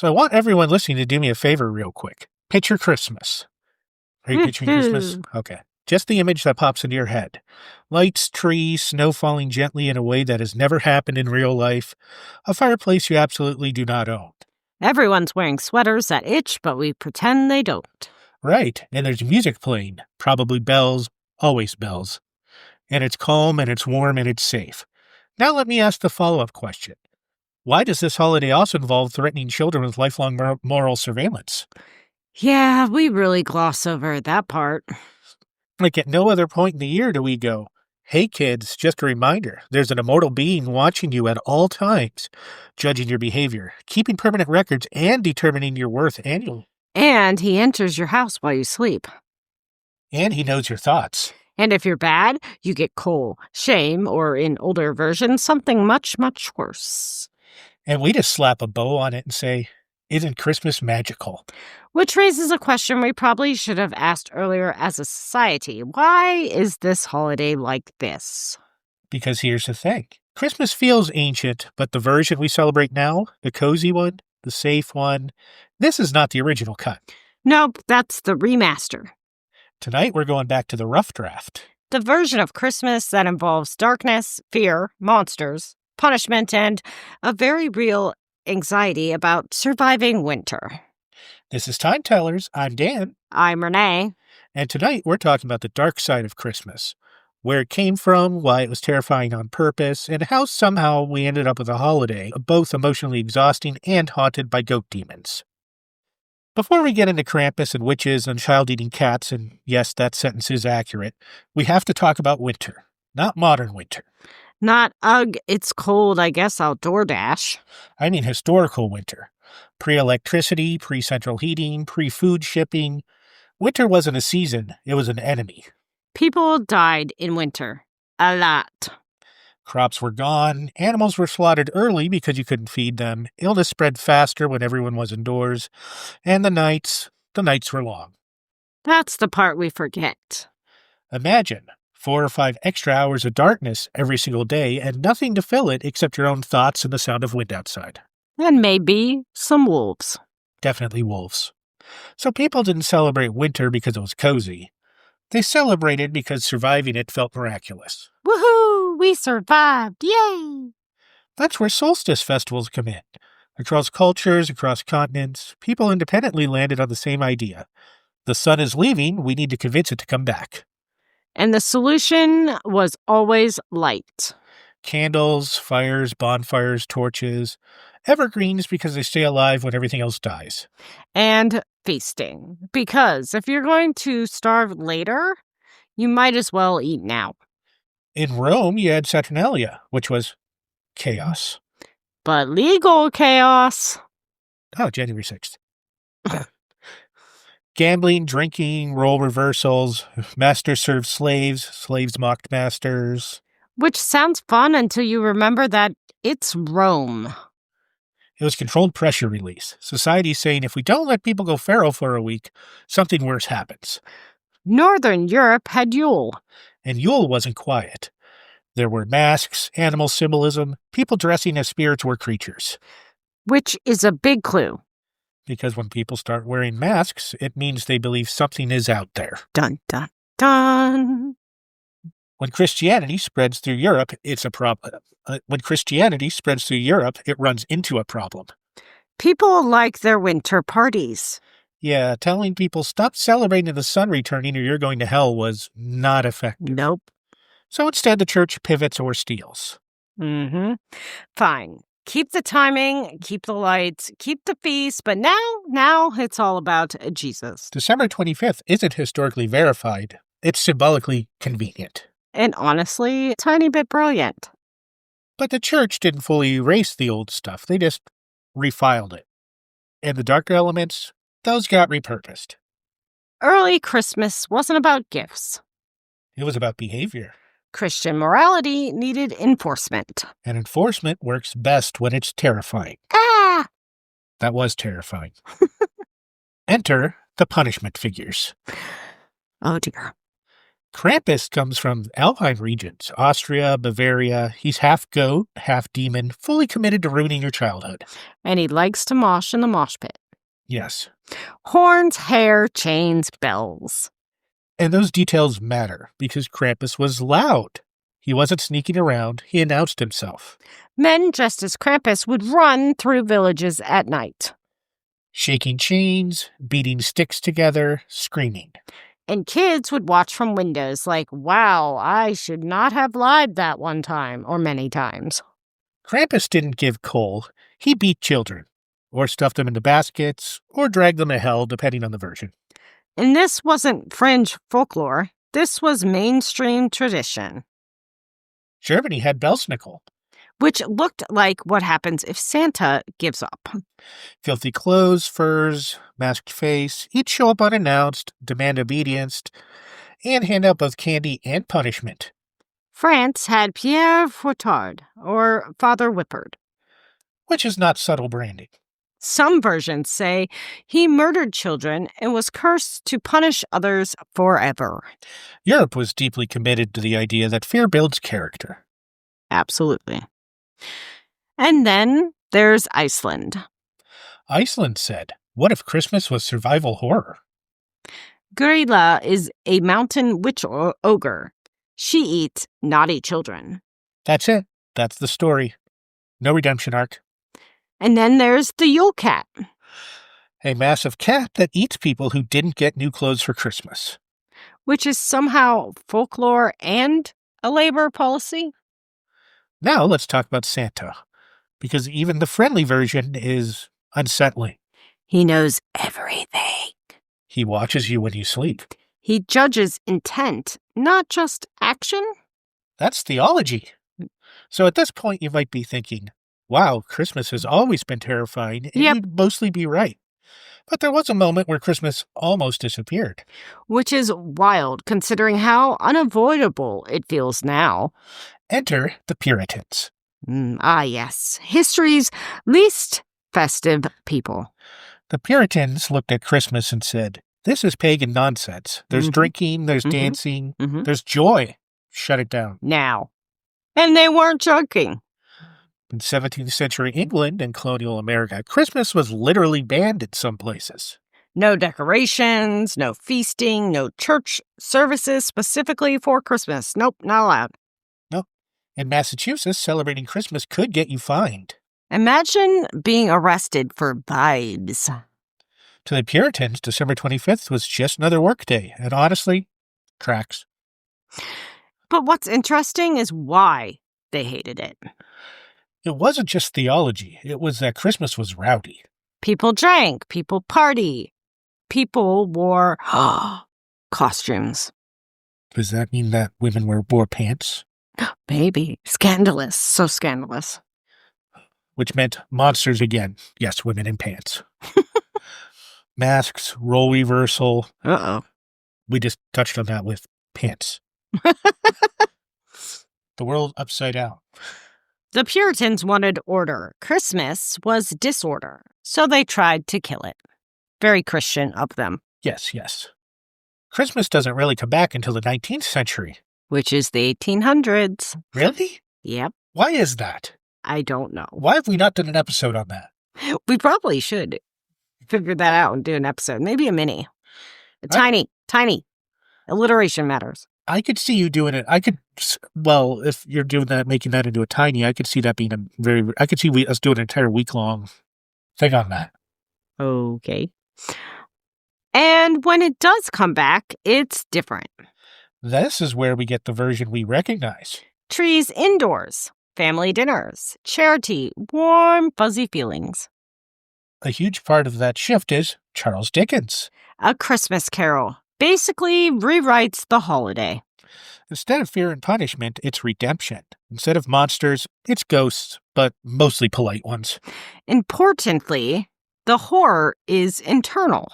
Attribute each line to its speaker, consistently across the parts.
Speaker 1: So I want everyone listening to do me a favor real quick. Picture Christmas. Are you picturing Christmas? Okay. Just the image that pops into your head. Lights, trees, snow falling gently in a way that has never happened in real life. A fireplace you absolutely do not own.
Speaker 2: Everyone's wearing sweaters that itch, but we pretend they don't.
Speaker 1: Right. And there's music playing. Probably bells. Always bells. And it's calm and it's warm and it's safe. Now let me ask the follow-up question. Why does this holiday also involve threatening children with lifelong moral surveillance?
Speaker 2: Yeah, we really gloss over that part.
Speaker 1: Like at no other point in the year do we go, hey kids, just a reminder, there's an immortal being watching you at all times, judging your behavior, keeping permanent records, and determining your worth annually.
Speaker 2: And he enters your house while you sleep.
Speaker 1: And he knows your thoughts.
Speaker 2: And if you're bad, you get coal, shame, or in older versions, something much, much worse.
Speaker 1: And we just slap a bow on it and say, isn't Christmas magical?
Speaker 2: Which raises a question we probably should have asked earlier as a society. Why is this holiday like this?
Speaker 1: Because here's the thing. Christmas feels ancient, but the version we celebrate now, the cozy one, the safe one, this is not the original cut.
Speaker 2: Nope, that's the remaster.
Speaker 1: Tonight we're going back to the rough draft.
Speaker 2: The version of Christmas that involves darkness, fear, monsters, punishment, and a very real anxiety about surviving winter.
Speaker 1: This is Time Tellers. I'm Dan.
Speaker 2: I'm Renee.
Speaker 1: And tonight we're talking about the dark side of Christmas. Where it came from, why it was terrifying on purpose, and how somehow we ended up with a holiday both emotionally exhausting and haunted by goat demons. Before we get into Krampus and witches and child-eating cats, and yes, that sentence is accurate, we have to talk about winter, not modern winter.
Speaker 2: Not, ugh, it's cold, I guess I'll DoorDash.
Speaker 1: I mean historical winter. Pre-electricity, pre-central heating, pre-food shipping. Winter wasn't a season, it was an enemy.
Speaker 2: People died in winter. A lot.
Speaker 1: Crops were gone, animals were slaughtered early because you couldn't feed them, illness spread faster when everyone was indoors, and the nights were long.
Speaker 2: That's the part we forget.
Speaker 1: Imagine 4 or 5 extra hours of darkness every single day and nothing to fill it except your own thoughts and the sound of wind outside.
Speaker 2: And maybe some wolves.
Speaker 1: Definitely wolves. So people didn't celebrate winter because it was cozy. They celebrated because surviving it felt miraculous.
Speaker 2: Woohoo! We survived! Yay!
Speaker 1: That's where solstice festivals come in. Across cultures, across continents, people independently landed on the same idea. The sun is leaving, we need to convince it to come back.
Speaker 2: And the solution was always light.
Speaker 1: Candles, fires, bonfires, torches. Evergreens because they stay alive when everything else dies.
Speaker 2: And feasting. Because if you're going to starve later, you might as well eat now.
Speaker 1: In Rome, you had Saturnalia, which was chaos.
Speaker 2: But legal chaos.
Speaker 1: Oh, January 6th. Gambling, drinking, role reversals, masters served slaves, slaves mocked masters.
Speaker 2: Which sounds fun until you remember that it's Rome.
Speaker 1: It was controlled pressure release. Society saying if we don't let people go feral for a week, something worse happens.
Speaker 2: Northern Europe had Yule.
Speaker 1: And Yule wasn't quiet. There were masks, animal symbolism, people dressing as spirits were creatures.
Speaker 2: Which is a big clue.
Speaker 1: Because when people start wearing masks, it means they believe something is out there.
Speaker 2: Dun, dun, dun.
Speaker 1: When Christianity spreads through Europe, it's a problem. When Christianity spreads through Europe, it runs into a problem.
Speaker 2: People like their winter parties.
Speaker 1: Yeah, telling people stop celebrating the sun returning or you're going to hell was not effective.
Speaker 2: Nope.
Speaker 1: So instead, the church pivots or steals.
Speaker 2: Fine. Keep the timing, keep the lights, keep the feast, but now it's all about Jesus.
Speaker 1: December 25th isn't historically verified. It's symbolically convenient.
Speaker 2: And honestly, a tiny bit brilliant.
Speaker 1: But the church didn't fully erase the old stuff. They just refiled it. And the darker elements, those got repurposed.
Speaker 2: Early Christmas wasn't about gifts.
Speaker 1: It was about behavior.
Speaker 2: Christian morality needed enforcement.
Speaker 1: And enforcement works best when it's terrifying.
Speaker 2: Ah!
Speaker 1: That was terrifying. Enter the punishment figures.
Speaker 2: Oh dear.
Speaker 1: Krampus comes from Alpine regions, Austria, Bavaria. He's half goat, half demon, fully committed to ruining your childhood.
Speaker 2: And he likes to mosh in the mosh pit.
Speaker 1: Yes.
Speaker 2: Horns, hair, chains, bells.
Speaker 1: And those details matter because Krampus was loud. He wasn't sneaking around. He announced himself.
Speaker 2: Men dressed as Krampus would run through villages at night.
Speaker 1: Shaking chains, beating sticks together, screaming.
Speaker 2: And kids would watch from windows like, wow, I should not have lied that one time or many times.
Speaker 1: Krampus didn't give coal. He beat children, or stuffed them into baskets, or dragged them to hell, depending on the version.
Speaker 2: And this wasn't fringe folklore. This was mainstream tradition.
Speaker 1: Germany had Belsnickel.
Speaker 2: Which looked like what happens if Santa gives up.
Speaker 1: Filthy clothes, furs, masked face, he'd show up unannounced, demand obedience, and hand out both candy and punishment.
Speaker 2: France had Pierre Fouettard, or Father Whippard.
Speaker 1: Which is not subtle branding.
Speaker 2: Some versions say he murdered children and was cursed to punish others forever.
Speaker 1: Europe was deeply committed to the idea that fear builds character.
Speaker 2: Absolutely. And then there's Iceland.
Speaker 1: Iceland said, what if Christmas was survival horror?
Speaker 2: Gurila is a mountain witch ogre. She eats naughty children.
Speaker 1: That's it. That's the story. No redemption arc.
Speaker 2: And then there's the Yule Cat.
Speaker 1: A massive cat that eats people who didn't get new clothes for Christmas.
Speaker 2: Which is somehow folklore and a labor policy.
Speaker 1: Now let's talk about Santa, because even the friendly version is unsettling.
Speaker 2: He knows everything.
Speaker 1: He watches you when you sleep.
Speaker 2: He judges intent, not just action.
Speaker 1: That's theology. So at this point you might be thinking, wow, Christmas has always been terrifying, and you'd mostly be right. But there was a moment where Christmas almost disappeared.
Speaker 2: Which is wild, considering how unavoidable it feels now.
Speaker 1: Enter the Puritans.
Speaker 2: Yes. History's least festive people.
Speaker 1: The Puritans looked at Christmas and said, this is pagan nonsense. There's drinking, there's dancing, there's joy. Shut it down.
Speaker 2: Now. And they weren't joking.
Speaker 1: In 17th century England and colonial America, Christmas was literally banned in some places.
Speaker 2: No decorations, no feasting, no church services specifically for Christmas. Nope, not allowed.
Speaker 1: No. In Massachusetts, celebrating Christmas could get you fined.
Speaker 2: Imagine being arrested for vibes.
Speaker 1: To the Puritans, December 25th was just another workday, and honestly, tracks.
Speaker 2: But what's interesting is why they hated it.
Speaker 1: It wasn't just theology, it was that Christmas was rowdy.
Speaker 2: People drank, people party, people wore costumes.
Speaker 1: Does that mean that women wore pants?
Speaker 2: Maybe. Scandalous. So scandalous.
Speaker 1: Which meant monsters again. Yes, women in pants. Masks, role reversal.
Speaker 2: Uh-oh.
Speaker 1: We just touched on that with pants. The world upside down.
Speaker 2: The Puritans wanted order. Christmas was disorder, so they tried to kill it. Very Christian of them.
Speaker 1: Yes. Christmas doesn't really come back until the 19th century.
Speaker 2: Which is the 1800s.
Speaker 1: Really?
Speaker 2: Yep.
Speaker 1: Why is that?
Speaker 2: I don't know.
Speaker 1: Why have we not done an episode on that?
Speaker 2: We probably should figure that out and do an episode. Maybe a mini. Tiny. Alliteration matters.
Speaker 1: I could see you doing it. If you're doing that, making that into a tiny, I could see that being I could see us doing an entire week-long thing on that.
Speaker 2: Okay. And when it does come back, it's different.
Speaker 1: This is where we get the version we recognize.
Speaker 2: Trees indoors, family dinners, charity, warm, fuzzy feelings.
Speaker 1: A huge part of that shift is Charles Dickens.
Speaker 2: A Christmas Carol basically rewrites the holiday.
Speaker 1: Instead of fear and punishment, it's redemption. Instead of monsters, it's ghosts, but mostly polite ones.
Speaker 2: Importantly, the horror is internal.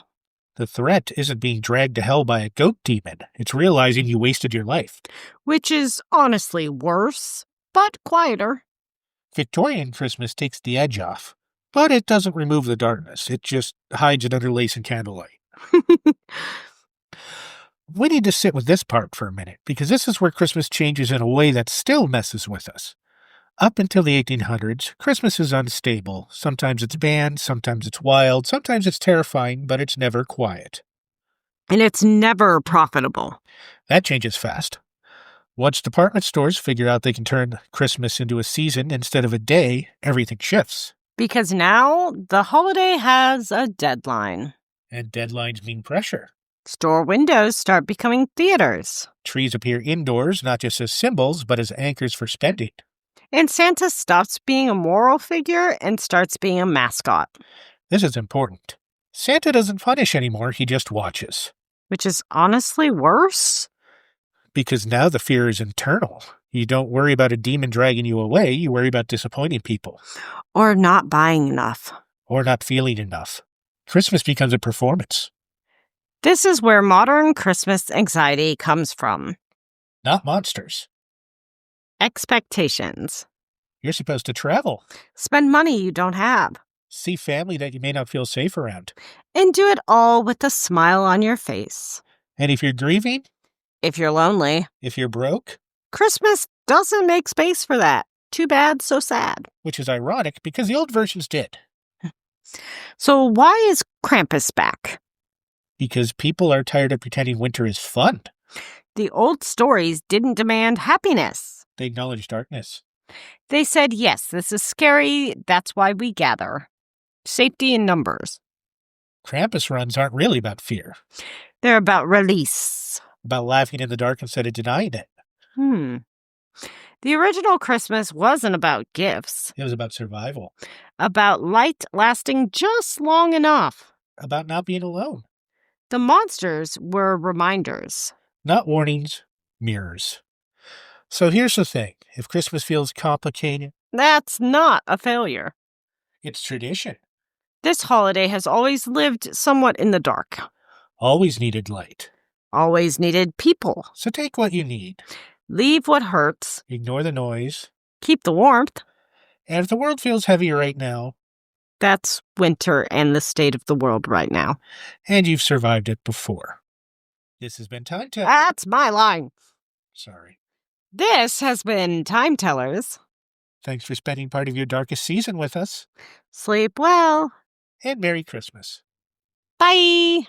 Speaker 1: The threat isn't being dragged to hell by a goat demon. It's realizing you wasted your life.
Speaker 2: Which is honestly worse, but quieter.
Speaker 1: Victorian Christmas takes the edge off, but it doesn't remove the darkness. It just hides it under lace and candlelight. We need to sit with this part for a minute, because this is where Christmas changes in a way that still messes with us. Up until the 1800s, Christmas is unstable. Sometimes it's banned, sometimes it's wild, sometimes it's terrifying, but it's never quiet.
Speaker 2: And it's never profitable.
Speaker 1: That changes fast. Once department stores figure out they can turn Christmas into a season instead of a day, everything shifts.
Speaker 2: Because now the holiday has a deadline.
Speaker 1: And deadlines mean pressure.
Speaker 2: Store windows start becoming theaters.
Speaker 1: Trees appear indoors, not just as symbols, but as anchors for spending.
Speaker 2: And Santa stops being a moral figure and starts being a mascot.
Speaker 1: This is important. Santa doesn't punish anymore, he just watches.
Speaker 2: Which is honestly worse.
Speaker 1: Because now the fear is internal. You don't worry about a demon dragging you away, you worry about disappointing people.
Speaker 2: Or not buying enough.
Speaker 1: Or not feeling enough. Christmas becomes a performance.
Speaker 2: This is where modern Christmas anxiety comes from.
Speaker 1: Not monsters.
Speaker 2: Expectations.
Speaker 1: You're supposed to travel.
Speaker 2: Spend money you don't have.
Speaker 1: See family that you may not feel safe around.
Speaker 2: And do it all with a smile on your face.
Speaker 1: And if you're grieving,
Speaker 2: If you're lonely,
Speaker 1: if you're broke,
Speaker 2: Christmas doesn't make space for that. Too bad, so sad.
Speaker 1: which is ironic because the old versions did.
Speaker 2: So why is Krampus back?
Speaker 1: Because people are tired of pretending winter is fun.
Speaker 2: The old stories didn't demand happiness.
Speaker 1: They acknowledge darkness.
Speaker 2: They said, yes, this is scary, that's why we gather. Safety in numbers.
Speaker 1: Krampus runs aren't really about fear.
Speaker 2: They're about release.
Speaker 1: About laughing in the dark instead of denying it.
Speaker 2: The original Christmas wasn't about gifts.
Speaker 1: It was about survival.
Speaker 2: About light lasting just long enough.
Speaker 1: About not being alone.
Speaker 2: The monsters were reminders.
Speaker 1: Not warnings, mirrors. So here's the thing. If Christmas feels complicated,
Speaker 2: That's not a failure.
Speaker 1: it's tradition.
Speaker 2: This holiday has always lived somewhat in the dark.
Speaker 1: Always needed light.
Speaker 2: Always needed people.
Speaker 1: So take what you need.
Speaker 2: Leave what hurts.
Speaker 1: Ignore the noise.
Speaker 2: Keep the warmth.
Speaker 1: And if the world feels heavy right now,
Speaker 2: That's winter and the state of the world right now.
Speaker 1: and you've survived it before. This has been Time Tellers.
Speaker 2: That's my line.
Speaker 1: Sorry.
Speaker 2: This has been Time Tellers.
Speaker 1: Thanks for spending part of your darkest season with us.
Speaker 2: Sleep well.
Speaker 1: And Merry Christmas.
Speaker 2: Bye.